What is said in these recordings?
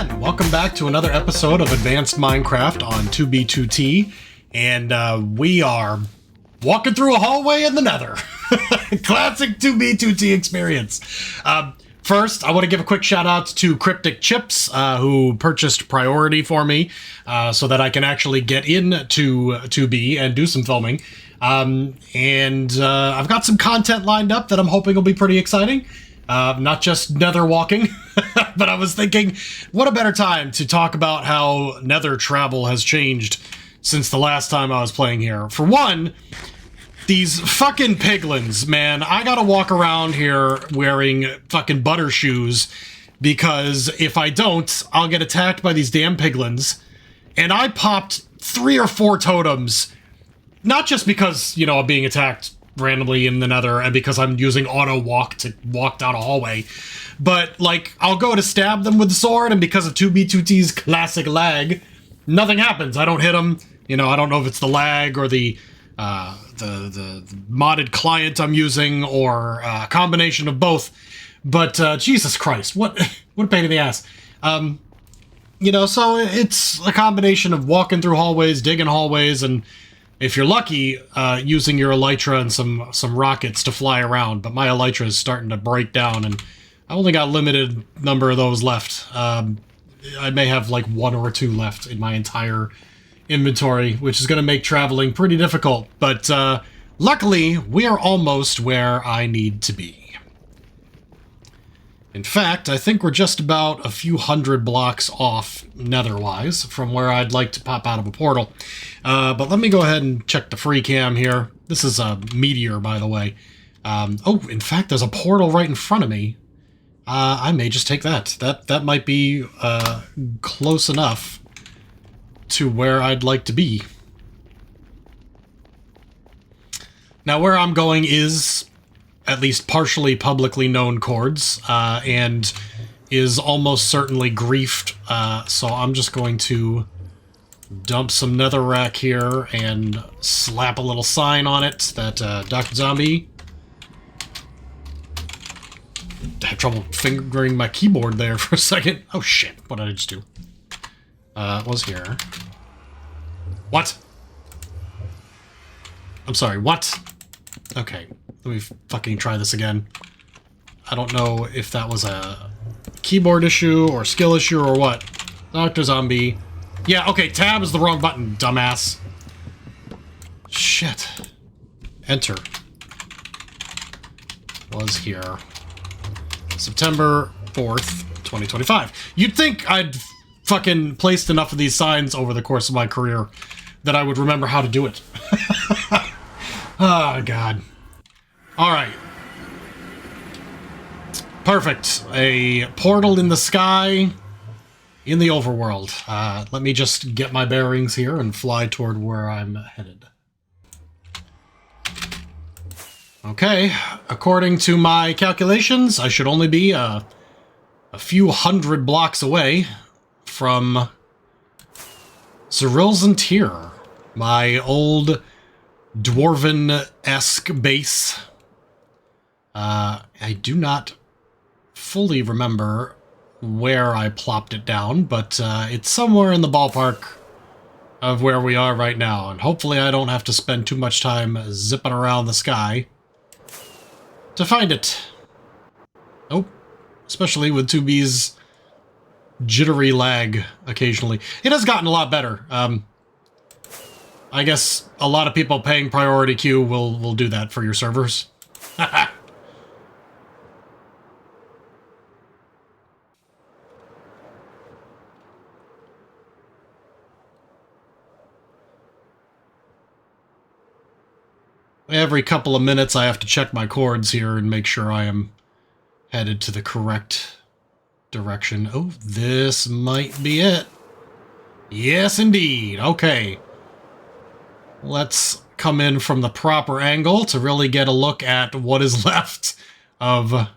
again. Welcome back to another episode of Advanced Minecraft on 2B2T, and we are walking through a hallway in the Nether. Classic 2B2T experience. First, I want to give a quick shout out to Cryptic Chips, who purchased priority for me, so that I can actually get into 2B and do some filming. I've got some content lined up that I'm hoping will be pretty exciting. Not just nether walking, but I was thinking, what a better time to talk about how nether travel has changed since the last time I was playing here. For one, these fucking piglins, man, I gotta walk around here wearing fucking butter shoes, because if I don't, I'll get attacked by these damn piglins. And I popped 3 or 4 totems, not just because, you know, I'm being attacked randomly in the nether and because I'm using auto walk to walk down a hallway, but like I'll go to stab them with the sword, and because of 2B2T's classic lag, nothing happens. I don't hit them. You know, I don't know if it's the lag or the modded client I'm using, or a combination of both. But Jesus Christ, what a pain in the ass. You know, so it's a combination of walking through hallways, digging hallways, and if you're lucky, using your elytra and some rockets to fly around. But my elytra is starting to break down, and I only got a limited number of those left. I may have like 1 or 2 left in my entire inventory, which is going to make traveling pretty difficult. But luckily, we are almost where I need to be. In fact, I think we're just about a few hundred blocks off nether-wise from where I'd like to pop out of a portal. But let me go ahead and check the free cam here. This is a meteor, by the way. Oh, in fact, there's a portal right in front of me. I may just take that. That might be close enough to where I'd like to be. Now, where I'm going is at least partially publicly known chords, and is almost certainly griefed, so I'm just going to dump some netherrack here and slap a little sign on it that Doctrzombie. I had trouble fingering my keyboard there for a second. Oh shit, what did I just do? It was here. What? I'm sorry, what? Okay, let me fucking try this again. I don't know if that was a keyboard issue or skill issue or what. Doctrzombie. Yeah, okay, tab is the wrong button, dumbass. Shit. Enter. Was here. September 4th, 2025. You'd think I'd fucking placed enough of these signs over the course of my career that I would remember how to do it. Oh, God. Alright. Perfect. A portal in the sky in the overworld. Let me just get my bearings here and fly toward where I'm headed. Okay. According to my calculations, I should only be a few hundred blocks away from ZirilZuntir, my old dwarven-esque base. I do not fully remember where I plopped it down, but it's somewhere in the ballpark of where we are right now, and hopefully I don't have to spend too much time zipping around the sky to find it. Oh, especially with 2B's jittery lag occasionally. It has gotten a lot better. I guess a lot of people paying priority queue will do that for your servers. Every couple of minutes I have to check my chords here and make sure I am headed to the correct direction. Oh, this might be it. Yes, indeed. Okay. Let's come in from the proper angle to really get a look at what is left of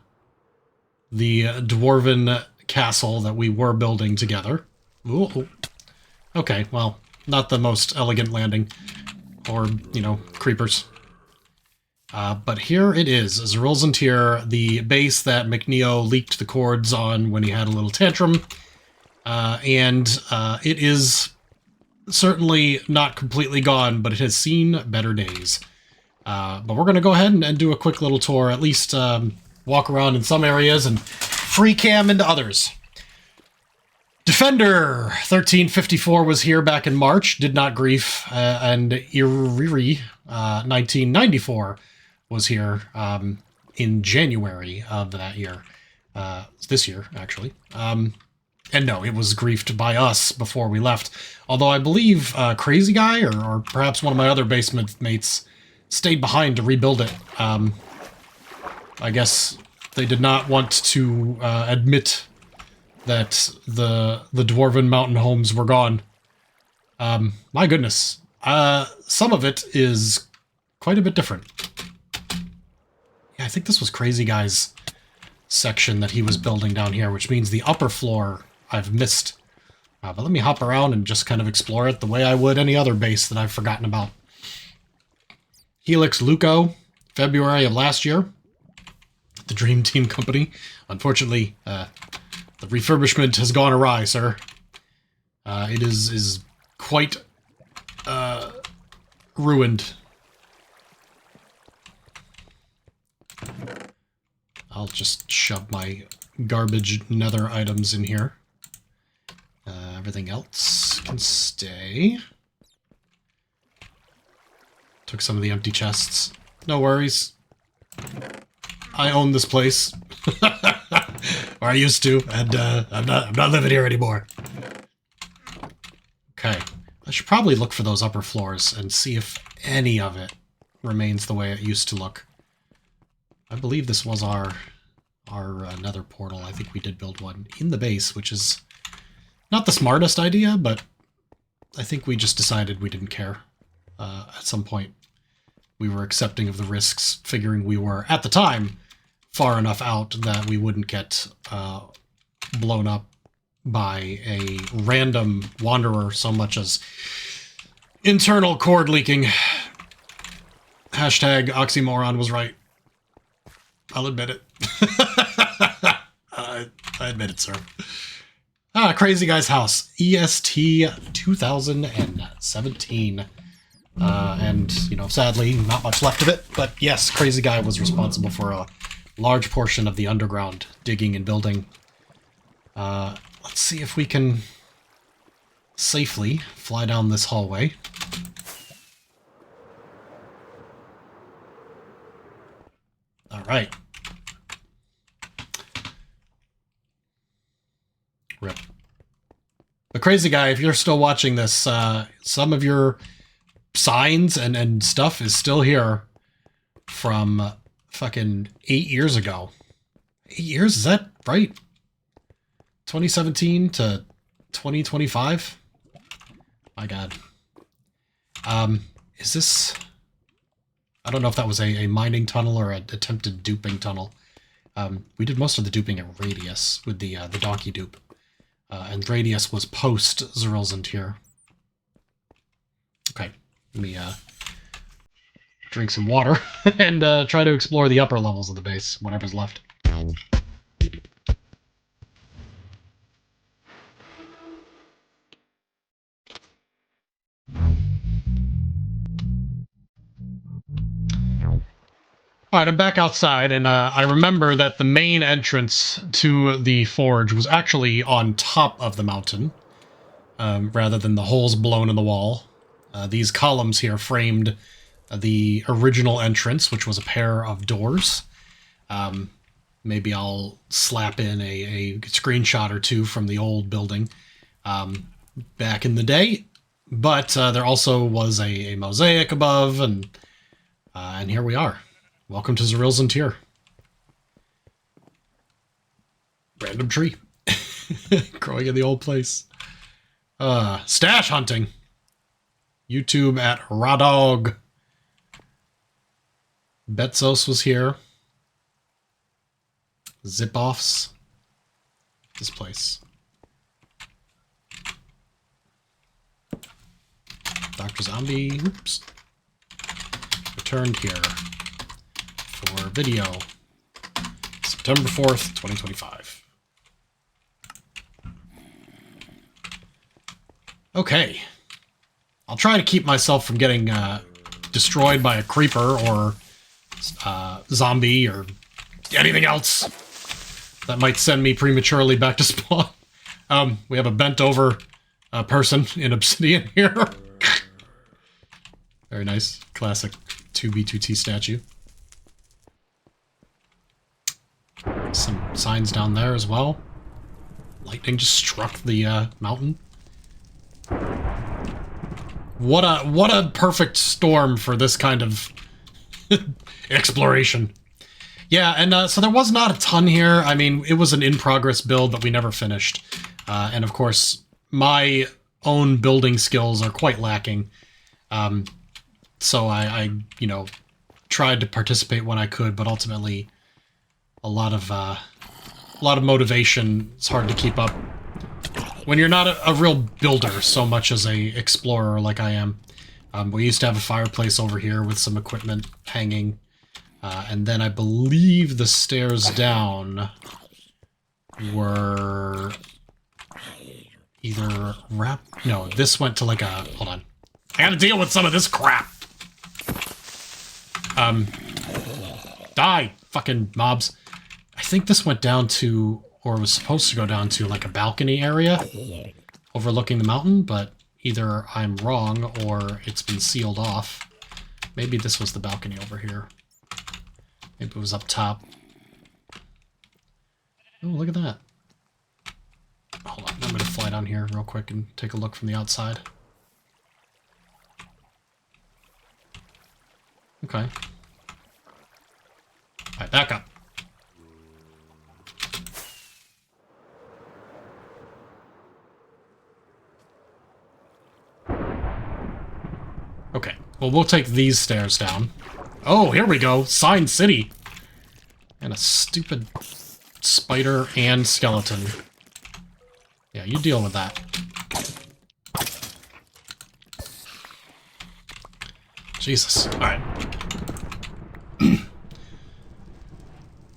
the dwarven castle that we were building together. Ooh. Okay, well, not the most elegant landing. Or, you know, creepers. But here it is, ZirilZuntir, the base that McNeo leaked the chords on when he had a little tantrum. and it is certainly not completely gone, but it has seen better days. But we're going to go ahead and do a quick little tour, at least walk around in some areas and free cam into others. Defender 1354 was here back in March, did not grief, and Iriri 1994 was here in January of that year. This year, actually. And no, it was griefed by us before we left. Although I believe Crazy Guy, or perhaps one of my other basement mates, stayed behind to rebuild it. I guess they did not want to admit that the dwarven mountain homes were gone. My goodness. Some of it is quite a bit different. Yeah, I think this was Crazy Guy's section that he was building down here, which means the upper floor I've missed. But let me hop around and just kind of explore it the way I would any other base that I've forgotten about. Helix Luco, February of last year. The Dream Team Company. Unfortunately, the refurbishment has gone awry, sir. It is quite ruined. I'll just shove my garbage nether items in here. Everything else can stay. Took some of the empty chests. No worries. I own this place. Or I used to, and I'm not living here anymore. Okay. I should probably look for those upper floors and see if any of it remains the way it used to look. I believe this was our nether portal. I think we did build one in the base, which is not the smartest idea, but I think we just decided we didn't care. At some point, we were accepting of the risks, figuring we were, at the time, far enough out that we wouldn't get blown up by a random wanderer so much as internal cord leaking. Hashtag oxymoron was right. I'll admit it. I admit it, sir. Crazy Guy's house. EST 2017. And, you know, sadly, not much left of it. But yes, Crazy Guy was responsible for a large portion of the underground digging and building. Let's see if we can safely fly down this hallway. All right. Rip. But Crazy Guy, if you're still watching this, some of your signs and stuff is still here from fucking 8 years ago. 8 years? Is that right? 2017 to 2025? My God. Is this... I don't know if that was a mining tunnel or an attempted duping tunnel. We did most of the duping at Radius with the donkey dupe. And Radius was post ZirilZuntir. Okay, let me drink some water and try to explore the upper levels of the base, whatever's left. Alright, I'm back outside, and I remember that the main entrance to the forge was actually on top of the mountain, rather than the holes blown in the wall. These columns here framed the original entrance, which was a pair of doors. Maybe I'll slap in a screenshot or two from the old building back in the day. But there also was a mosaic above, and here we are. Welcome to ZirilZuntir. Random tree. Growing in the old place. Stash hunting. YouTube at Radog. Betsos was here. Zip-offs. This place. Doctrzombie. Oops. Returned here. For video, September 4th, 2025. Okay. I'll try to keep myself from getting destroyed by a creeper or zombie or anything else that might send me prematurely back to spawn. We have a bent over person in obsidian here. Very nice. Classic 2B2T statue. Some signs down there as well. Lightning just struck the mountain. What a perfect storm for this kind of exploration. Yeah, and so there was not a ton here. I mean, it was an in-progress build that we never finished. And of course, my own building skills are quite lacking. So I you know, tried to participate when I could, but ultimately a lot of motivation. It's hard to keep up when you're not a real builder so much as a explorer like I am. We used to have a fireplace over here with some equipment hanging. And then I believe the stairs down were either no, this went to like a, hold on. I gotta deal with some of this crap. Die, fucking mobs. I think this went down to, or was supposed to go down to like a balcony area overlooking the mountain, but either I'm wrong or it's been sealed off. Maybe this was the balcony over here. Maybe it was up top. Oh, look at that. Hold on, I'm going to fly down here real quick and take a look from the outside. Okay. Alright, back up. Okay, well, we'll take these stairs down. Oh, here we go. Sign City. And a stupid spider and skeleton. Yeah, you deal with that. Jesus. Alright.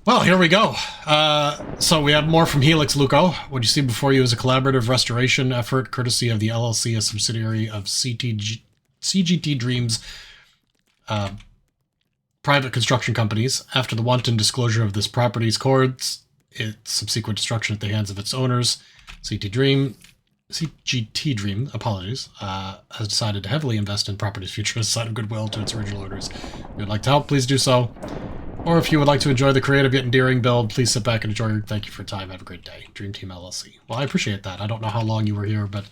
Well, here we go. So we have more from Helix Luco. What you see before you is a collaborative restoration effort courtesy of the LLC, a subsidiary of CGT Dreams private construction companies. After the wanton disclosure of this property's codes, its subsequent destruction at the hands of its owners, CGT Dream, apologies, has decided to heavily invest in property's future as a sign of goodwill to its original owners. If you would like to help, please do so. Or if you would like to enjoy the creative yet endearing build, please sit back and enjoy. Thank you for your time. Have a great day. Dream Team LLC. Well, I appreciate that. I don't know how long you were here, but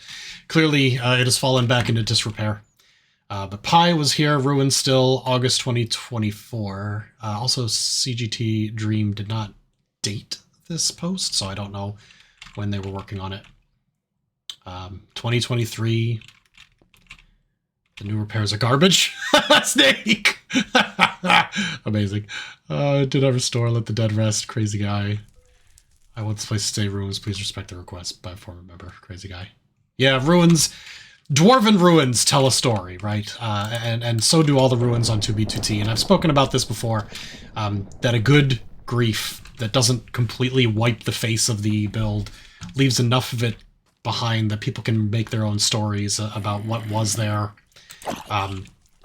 clearly it has fallen back into disrepair. But Pi was here, ruined still, August 2024. Also, CGT Dream did not date this post, so I don't know when they were working on it. 2023. The new repairs are garbage. Snake! Amazing. Did I restore? Let the dead rest. Crazy guy. I want this place to stay ruins. Please respect the request by a former member. Crazy guy. Yeah, ruins. Dwarven ruins tell a story, right? And so do all the ruins on 2B2T. And I've spoken about this before, that a good grief that doesn't completely wipe the face of the build leaves enough of it behind that people can make their own stories about what was there.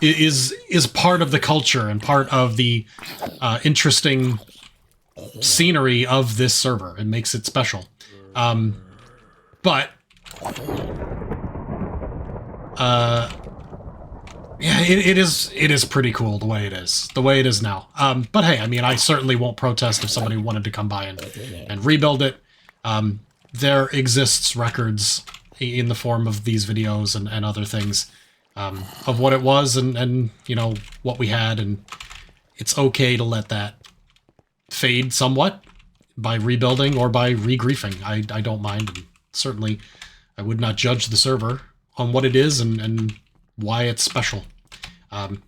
Is part of the culture and part of the interesting scenery of this server. It makes it special. But yeah, it is pretty cool the way it is now. But hey, I mean, I certainly won't protest if somebody wanted to come by and rebuild it. There exists records in the form of these videos and other things of what it was and you know what we had, and it's okay to let that fade somewhat by rebuilding or by re-griefing. I don't mind, and certainly I would not judge the server on what it is and why it's special. And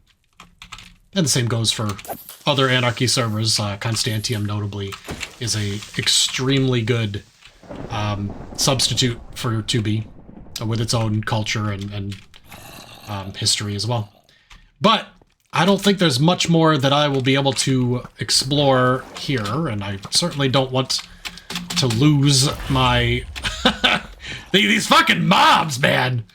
the same goes for other Anarchy servers. Constantium, notably, is a extremely good substitute for 2B with its own culture and history as well. But I don't think there's much more that I will be able to explore here, and I certainly don't want to lose my... These fucking mobs, man!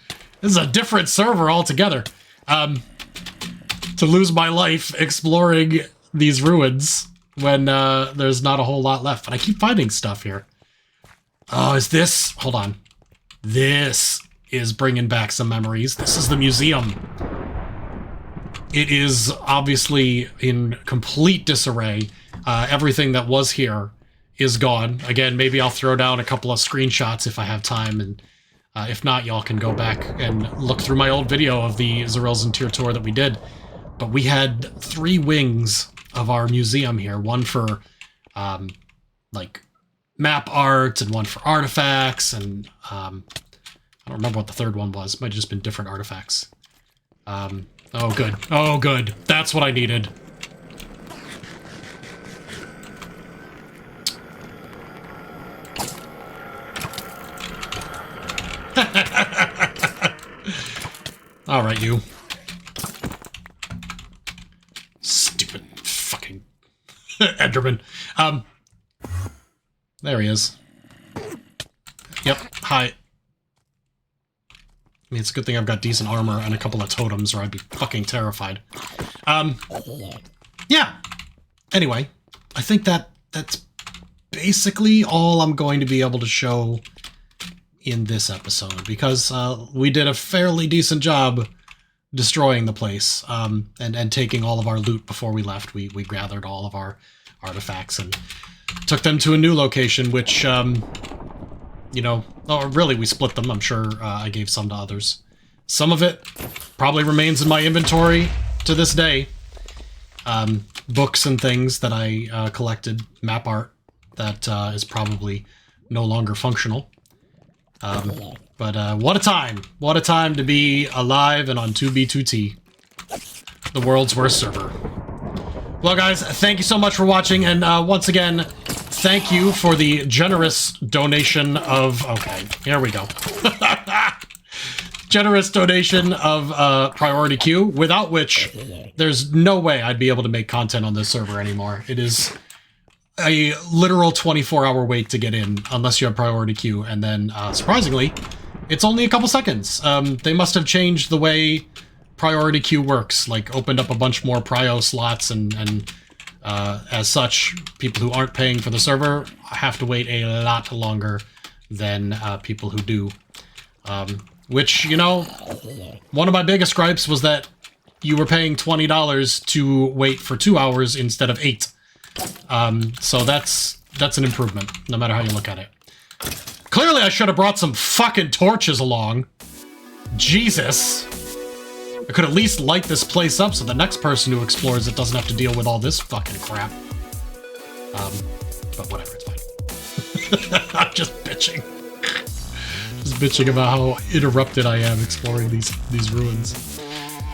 This is a different server altogether. To lose my life exploring these ruins when there's not a whole lot left. But I keep finding stuff here. Oh, is this... Hold on. This is bringing back some memories. This is the museum. It is obviously in complete disarray. Everything that was here is gone. Again, maybe I'll throw down a couple of screenshots if I have time, and if not, y'all can go back and look through my old video of the ZirilZuntir tour that we did. But we had 3 wings of our museum here. One for, like, map art, and one for artifacts, and I don't remember what the third one was. Might have just been different artifacts. Oh, good. Oh, good. That's what I needed. All right, you. Stupid fucking Enderman. There he is. Yep. Hi. I mean, it's a good thing I've got decent armor and a couple of totems, or I'd be fucking terrified. Yeah. Anyway, I think that's basically all I'm going to be able to show in this episode, because we did a fairly decent job destroying the place, and taking all of our loot before we left. We gathered all of our artifacts and took them to a new location, which, you know, or really we split them. I'm sure I gave some to others. Some of it probably remains in my inventory to this day. Books and things that I collected, map art that is probably no longer functional. But what a time. What a time to be alive and on 2B2T. The world's worst server. Well, guys, thank you so much for watching, and once again, thank you for the generous donation of... Okay, here we go. Generous donation of priority queue, without which there's no way I'd be able to make content on this server anymore. It is a literal 24-hour wait to get in, unless you have priority queue, and then, surprisingly, it's only a couple seconds. They must have changed the way priority queue works, like opened up a bunch more prio slots, and as such, people who aren't paying for the server have to wait a lot longer than people who do. Which, you know, one of my biggest gripes was that you were paying $20 to wait for 2 hours instead of 8. So that's an improvement, no matter how you look at it. Clearly I should have brought some fucking torches along. Jesus. I could at least light this place up so the next person who explores it doesn't have to deal with all this fucking crap. But whatever, it's fine. I'm just bitching. Just bitching about how interrupted I am exploring these ruins.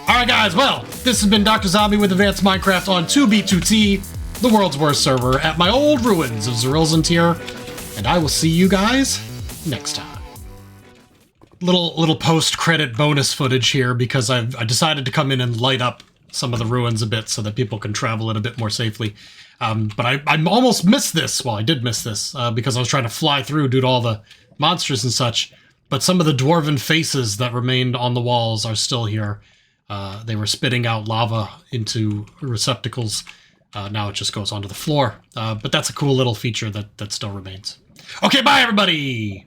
Alright guys, well, this has been Doctrzombie with Advanced Minecraft on 2B2T, the world's worst server, at my old ruins of ZirilZuntir, and I will see you guys next time. Little post-credit bonus footage here, because I decided to come in and light up some of the ruins a bit so that people can travel it a bit more safely. But I almost missed this. Well, I did miss this because I was trying to fly through due to all the monsters and such. But some of the dwarven faces that remained on the walls are still here. They were spitting out lava into receptacles. Now it just goes onto the floor. But that's a cool little feature that still remains. Okay, bye everybody!